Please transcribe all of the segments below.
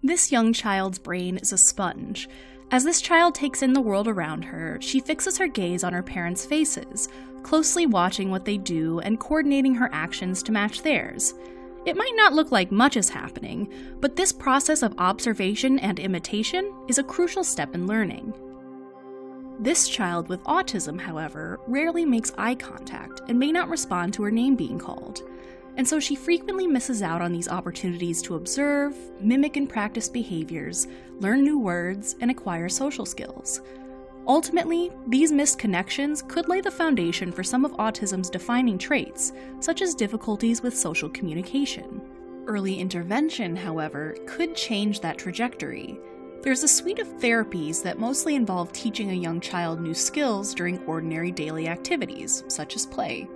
This young child's brain is a sponge. As this child takes in the world around her, she fixes her gaze on her parents' faces, closely watching what they do and coordinating her actions to match theirs. It might not look like much is happening, but this process of observation and imitation is a crucial step in learning. This child with autism, however, rarely makes eye contact and may not respond to her name being called, and so she frequently misses out on these opportunities to observe, mimic and practice behaviors, learn new words, and acquire social skills. Ultimately, these missed connections could lay the foundation for some of autism's defining traits, such as difficulties with social communication. Early intervention, however, could change that trajectory. There's a suite of therapies that mostly involve teaching a young child new skills during ordinary daily activities, such as play.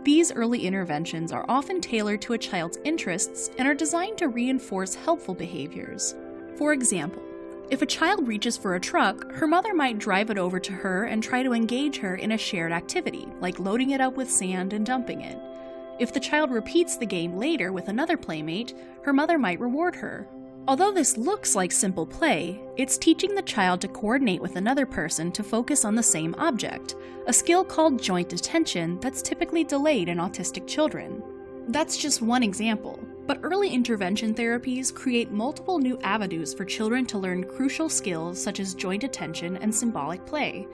These early interventions are often tailored to a child's interests and are designed to reinforce helpful behaviors. For example, if a child reaches for a truck, her mother might drive it over to her and try to engage her in a shared activity, like loading it up with sand and dumping it. If the child repeats the game later with another playmate, her mother might reward her. Although this looks like simple play, it's teaching the child to coordinate with another person to focus on the same object, a skill called joint attention that's typically delayed in autistic children. That's just one example, but early intervention therapies create multiple new avenues for children to learn crucial skills such as joint attention and symbolic play.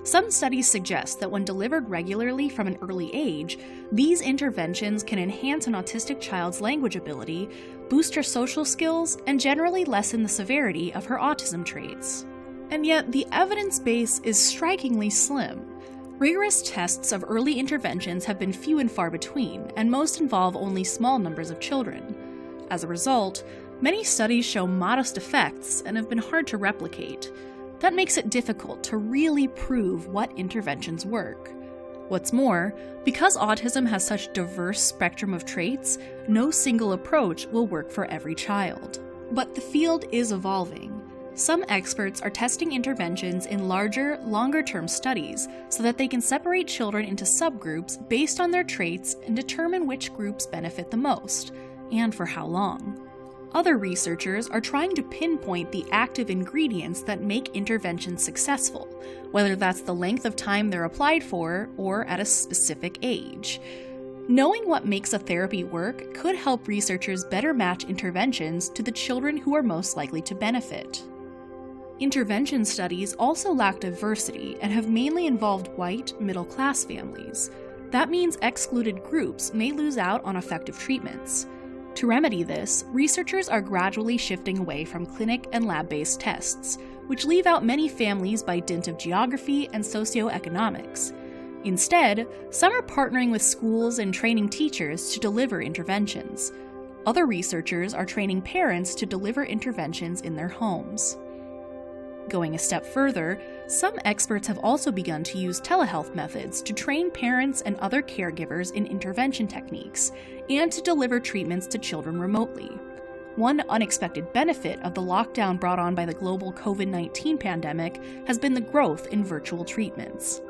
Some studies suggest that when delivered regularly from an early age, these interventions can enhance an autistic child's language ability, boost her social skills, and generally lessen the severity of her autism traits. And yet, the evidence base is strikingly slim. Rigorous tests of early interventions have been few and far between, and most involve only small numbers of children. As a result, many studies show modest effects and have been hard to replicate. That makes it difficult to really prove what interventions work. What's more, because autism has such a diverse spectrum of traits, no single approach will work for every child. But the field is evolving. Some experts are testing interventions in larger, longer-term studies so that they can separate children into subgroups based on their traits and determine which groups benefit the most, and for how long. Other researchers are trying to pinpoint the active ingredients that make interventions successful, whether that's the length of time they're applied for or at a specific age. Knowing what makes a therapy work could help researchers better match interventions to the children who are most likely to benefit. Intervention studies also lack diversity and have mainly involved white, middle-class families. That means excluded groups may lose out on effective treatments. To remedy this, researchers are gradually shifting away from clinic and lab-based tests, which leave out many families by dint of geography and socioeconomics. Instead, some are partnering with schools and training teachers to deliver interventions. Other researchers are training parents to deliver interventions in their homes. Going a step further, some experts have also begun to use telehealth methods to train parents and other caregivers in intervention techniques, and to deliver treatments to children remotely. One unexpected benefit of the lockdown brought on by the global COVID-19 pandemic has been the growth in virtual treatments.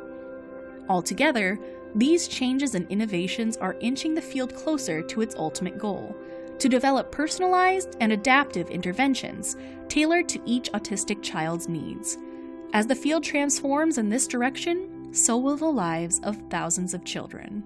Altogether, these changes and innovations are inching the field closer to its ultimate goal: to develop personalized and adaptive interventions tailored to each autistic child's needs. As the field transforms in this direction, so will the lives of thousands of children.